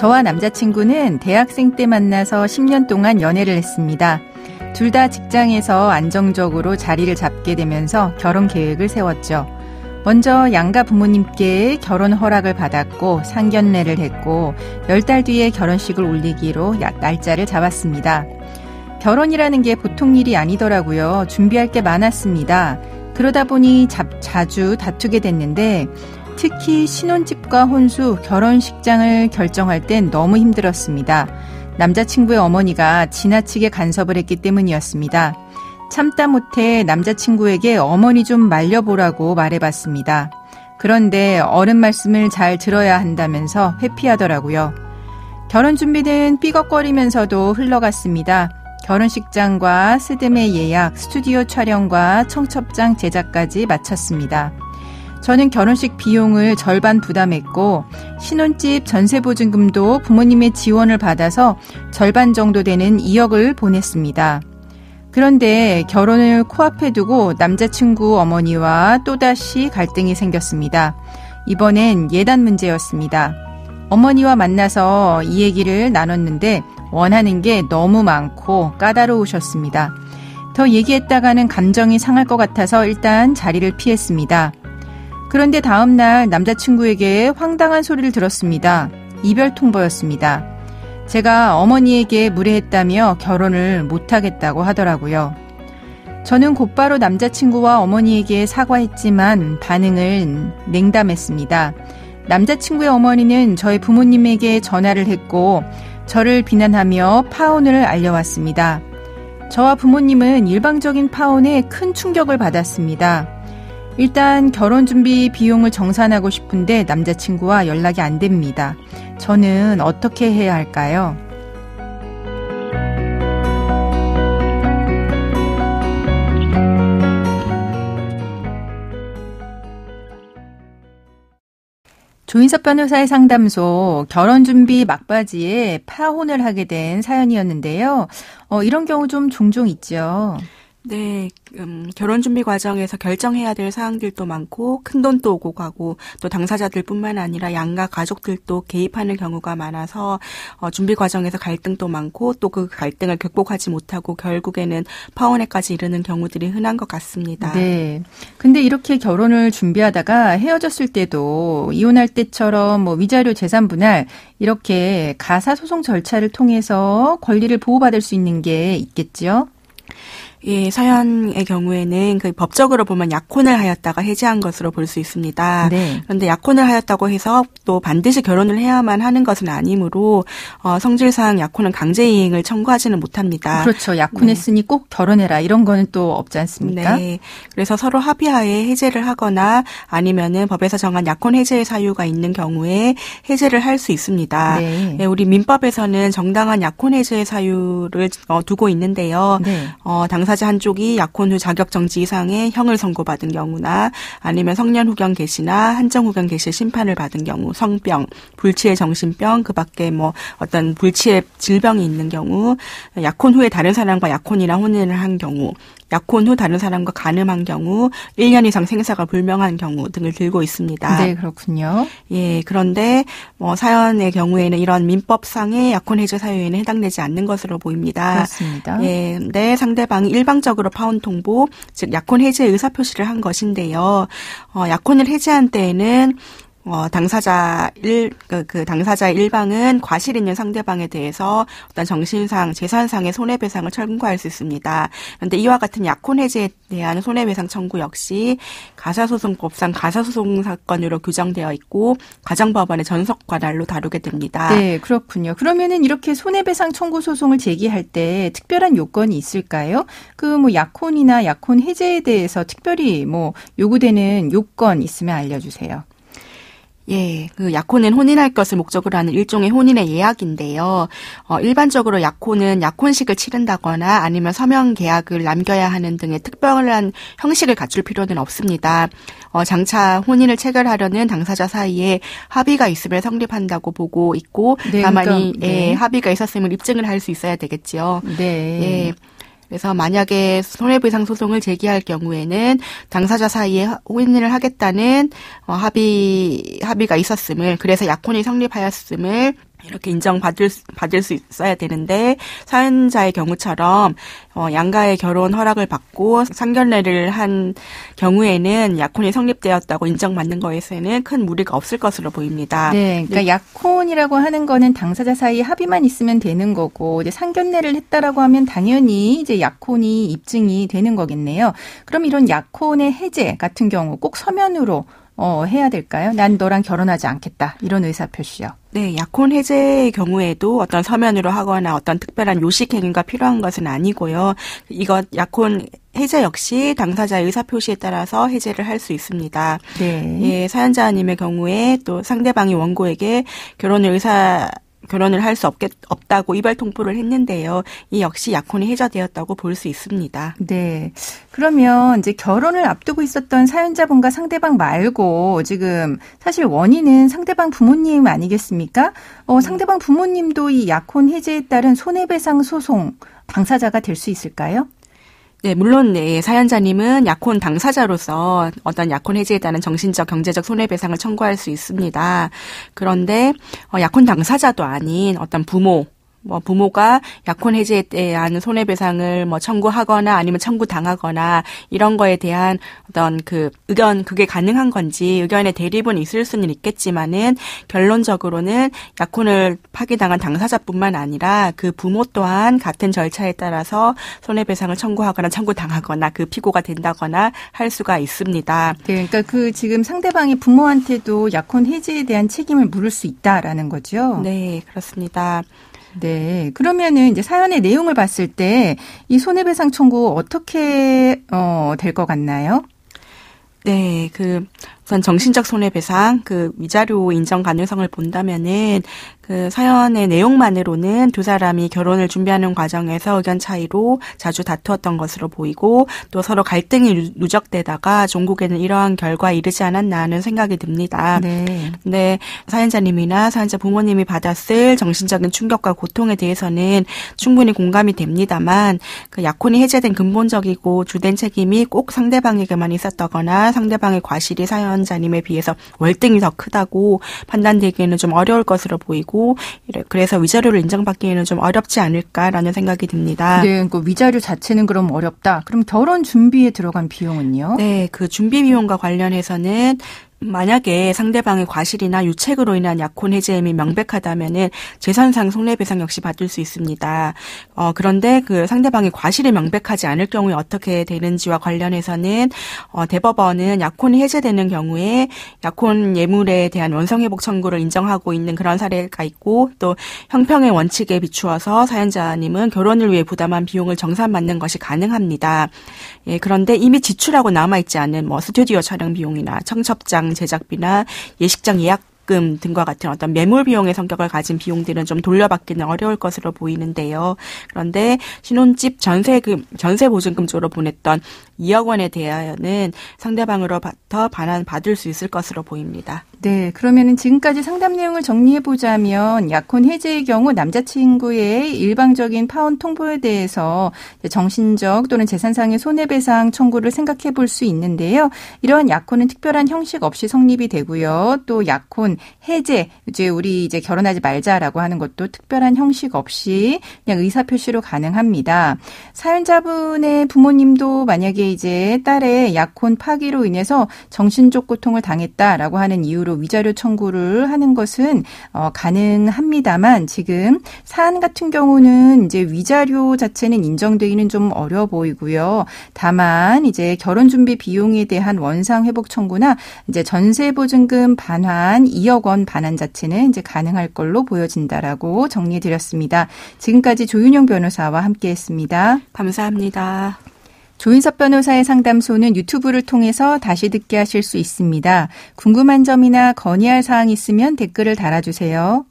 저와 남자친구는 대학생 때 만나서 10년 동안 연애를 했습니다. 둘 다 직장에서 안정적으로 자리를 잡게 되면서 결혼 계획을 세웠죠. 먼저 양가 부모님께 결혼 허락을 받았고 상견례를 했고 10달 뒤에 결혼식을 올리기로 날짜를 잡았습니다. 결혼이라는 게 보통 일이 아니더라고요. 준비할 게 많았습니다. 그러다 보니 자주 다투게 됐는데 특히 신혼집과 혼수, 결혼식장을 결정할 땐 너무 힘들었습니다. 남자친구의 어머니가 지나치게 간섭을 했기 때문이었습니다. 참다 못해 남자친구에게 어머니 좀 말려보라고 말해봤습니다. 그런데 어른 말씀을 잘 들어야 한다면서 회피하더라고요. 결혼 준비는 삐걱거리면서도 흘러갔습니다. 결혼식장과 스드메 예약, 스튜디오 촬영과 청첩장 제작까지 마쳤습니다. 저는 결혼식 비용을 절반 부담했고 신혼집 전세보증금도 부모님의 지원을 받아서 절반 정도 되는 2억을 보냈습니다. 그런데 결혼을 코앞에 두고 남자친구 어머니와 또다시 갈등이 생겼습니다. 이번엔 예단 문제였습니다. 어머니와 만나서 이 얘기를 나눴는데 원하는 게 너무 많고 까다로우셨습니다. 더 얘기했다가는 감정이 상할 것 같아서 일단 자리를 피했습니다. 그런데 다음 날 남자친구에게 황당한 소리를 들었습니다. 이별 통보였습니다. 제가 어머니에게 무례했다며 결혼을 못하겠다고 하더라고요. 저는 곧바로 남자친구와 어머니에게 사과했지만 반응을 냉담했습니다. 남자친구의 어머니는 저희 부모님에게 전화를 했고 저를 비난하며 파혼을 알려왔습니다. 저와 부모님은 일방적인 파혼에 큰 충격을 받았습니다. 일단 결혼 준비 비용을 정산하고 싶은데 남자친구와 연락이 안 됩니다. 저는 어떻게 해야 할까요? 조인섭 변호사의 상담소 결혼 준비 막바지에 파혼을 하게 된 사연이었는데요. 이런 경우 좀 종종 있죠. 네, 결혼 준비 과정에서 결정해야 될 사항들도 많고 큰돈도 오고 가고 또 당사자들뿐만 아니라 양가 가족들도 개입하는 경우가 많아서 준비 과정에서 갈등도 많고 또 그 갈등을 극복하지 못하고 결국에는 파혼에까지 이르는 경우들이 흔한 것 같습니다. 네. 근데 이렇게 결혼을 준비하다가 헤어졌을 때도 이혼할 때처럼 위자료 재산 분할 이렇게 가사소송 절차를 통해서 권리를 보호받을 수 있는 게 있겠죠? 예, 사연의 경우에는 그 법적으로 보면 약혼을 하였다가 해지한 것으로 볼 수 있습니다. 네. 그런데 약혼을 하였다고 해서 또 반드시 결혼을 해야만 하는 것은 아니므로 성질상 약혼은 강제이행을 청구하지는 못합니다. 그렇죠. 약혼했으니 네. 꼭 결혼해라 이런 거는 또 없지 않습니까? 네. 그래서 서로 합의하에 해제를 하거나 아니면은 법에서 정한 약혼 해제의 사유가 있는 경우에 해제를 할 수 있습니다. 네. 네, 우리 민법에서는 정당한 약혼 해제의 사유를 두고 있는데요. 네. 당사자 한쪽이 약혼 후 자격정지 이상의 형을 선고받은 경우나 아니면 성년 후견 개시나 한정 후견 개시 심판을 받은 경우, 성병, 불치의 정신병, 그 밖에 어떤 불치의 질병이 있는 경우, 약혼 후에 다른 사람과 약혼이나 혼인을 한 경우, 약혼 후 다른 사람과 간음한 경우, 1년 이상 생사가 불명한 경우 등을 들고 있습니다. 네, 그렇군요. 예, 그런데 사연의 경우에는 이런 민법상의 약혼 해제 사유에는 해당되지 않는 것으로 보입니다. 그렇습니다. 예, 내 상대방이 일방적으로 파혼 통보, 즉 약혼 해제 의사 표시를 한 것인데요. 약혼을 해제한 때에는 당사자의 일방은 과실 있는 상대방에 대해서 어떤 정신상, 재산상의 손해배상을 청구할 수 있습니다. 그런데 이와 같은 약혼 해제에 대한 손해배상 청구 역시 가사소송법상 가사소송 사건으로 규정되어 있고 가정법원의 전속관할로 다루게 됩니다. 네, 그렇군요. 그러면은 이렇게 손해배상 청구 소송을 제기할 때 특별한 요건이 있을까요? 약혼이나 약혼 해제에 대해서 특별히 요구되는 요건 있으면 알려주세요. 예, 약혼은 혼인할 것을 목적으로 하는 일종의 혼인의 예약인데요. 일반적으로 약혼은 약혼식을 치른다거나 아니면 서명 계약을 남겨야 하는 등의 특별한 형식을 갖출 필요는 없습니다. 장차 혼인을 체결하려는 당사자 사이에 합의가 있음을 성립한다고 보고 있고, 네, 다만 네. 합의가 있었음을 입증을 할 수 있어야 되겠죠. 네. 예. 그래서 만약에 손해배상 소송을 제기할 경우에는 당사자 사이에 혼인을 하겠다는 합의가 있었음을, 그래서 약혼이 성립하였음을 이렇게 인정받을 수 있어야 되는데 사연자의 경우처럼 양가의 결혼 허락을 받고 상견례를 한 경우에는 약혼이 성립되었다고 인정받는 것에는 큰 무리가 없을 것으로 보입니다. 네, 그러니까 약혼이라고 하는 거는 당사자 사이 합의만 있으면 되는 거고 이제 상견례를 했다라고 하면 당연히 이제 약혼이 입증이 되는 거겠네요. 그럼 이런 약혼의 해제 같은 경우 꼭 서면으로 해야 될까요? 난 너랑 결혼하지 않겠다. 이런 의사표시요. 네, 약혼 해제의 경우에도 어떤 서면으로 하거나 어떤 특별한 요식 행위가 필요한 것은 아니고요. 이것 약혼 해제 역시 당사자의 의사표시에 따라서 해제를 할 수 있습니다. 네. 예, 사연자님의 경우에 또 상대방이 원고에게 결혼을 할 수 없다고 이별 통보를 했는데요. 이 역시 약혼이 해제되었다고 볼 수 있습니다. 네. 그러면 이제 결혼을 앞두고 있었던 사연자분과 상대방 말고 지금 사실 원인은 상대방 부모님 아니겠습니까? 상대방 부모님도 이 약혼 해제에 따른 손해배상 소송 당사자가 될 수 있을까요? 네, 물론 네, 사연자님은 약혼 당사자로서 어떤 약혼 해제에 따른 정신적, 경제적 손해배상을 청구할 수 있습니다. 그런데 약혼 당사자도 아닌 어떤 부모가 약혼 해제에 대한 손해배상을 청구하거나 아니면 청구당하거나 이런 거에 대한 어떤 그게 가능한 건지 의견의 대립은 있을 수는 있겠지만은 결론적으로는 약혼을 파기당한 당사자뿐만 아니라 그 부모 또한 같은 절차에 따라서 손해배상을 청구하거나 청구당하거나 그 피고가 된다거나 할 수가 있습니다. 네, 그러니까 지금 상대방이 부모한테도 약혼 해제에 대한 책임을 물을 수 있다라는 거죠? 네, 그렇습니다. 네. 그러면은 이제 사연의 내용을 봤을 때 이 손해배상 청구 어떻게 될 것 같나요? 네, 우선 정신적 손해배상, 위자료 인정 가능성을 본다면은 사연의 내용만으로는 두 사람이 결혼을 준비하는 과정에서 의견 차이로 자주 다투었던 것으로 보이고 또 서로 갈등이 누적되다가 종국에는 이러한 결과에 이르지 않았나 하는 생각이 듭니다. 네. 근데 사연자님이나 사연자 부모님이 받았을 정신적인 충격과 고통에 대해서는 충분히 공감이 됩니다만 약혼이 해제된 근본적이고 주된 책임이 꼭 상대방에게만 있었다거나 상대방의 과실이 사연자님에 비해서 월등히 더 크다고 판단되기에는 좀 어려울 것으로 보이고 그래서 위자료를 인정받기에는 좀 어렵지 않을까라는 생각이 듭니다. 네, 그러니까 위자료 자체는 그럼 어렵다. 그럼 결혼 준비에 들어간 비용은요? 네, 준비 비용과 관련해서는 만약에 상대방의 과실이나 유책으로 인한 약혼 해제임이 명백하다면은 재산상 손해배상 역시 받을 수 있습니다. 그런데 상대방의 과실이 명백하지 않을 경우에 어떻게 되는지와 관련해서는 대법원은 약혼이 해제되는 경우에 약혼 예물에 대한 원성회복 청구를 인정하고 있는 그런 사례가 있고 또 형평의 원칙에 비추어서 사연자님은 결혼을 위해 부담한 비용을 정산받는 것이 가능합니다. 예, 그런데 이미 지출하고 남아있지 않은 스튜디오 촬영 비용이나 청첩장 제작비나 예식장 예약금 등과 같은 어떤 매몰 비용의 성격을 가진 비용들은 좀 돌려받기는 어려울 것으로 보이는데요. 그런데 신혼집 전세 보증금 쪽으로 보냈던 2억 원에 대하여는 상대방으로부터 반환받을 수 있을 것으로 보입니다. 네, 그러면은 지금까지 상담 내용을 정리해 보자면 약혼 해제의 경우 남자친구의 일방적인 파혼 통보에 대해서 정신적 또는 재산상의 손해배상 청구를 생각해 볼 수 있는데요. 이러한 약혼은 특별한 형식 없이 성립이 되고요. 또 약혼 해제, 우리 결혼하지 말자라고 하는 것도 특별한 형식 없이 그냥 의사표시로 가능합니다. 사연자분의 부모님도 만약에 딸의 약혼 파기로 인해서 정신적 고통을 당했다라고 하는 이유로 위자료 청구를 하는 것은 가능합니다만 지금 사안 같은 경우는 위자료 자체는 인정되기는 좀 어려워 보이고요. 다만 결혼 준비 비용에 대한 원상 회복 청구나 전세 보증금 반환 2억 원 반환 자체는 가능할 걸로 보여진다라고 정리해 드렸습니다. 지금까지 조윤영 변호사와 함께했습니다. 감사합니다. 조인섭 변호사의 상담소는 유튜브를 통해서 다시 듣게 하실 수 있습니다. 궁금한 점이나 건의할 사항 있으면 댓글을 달아주세요.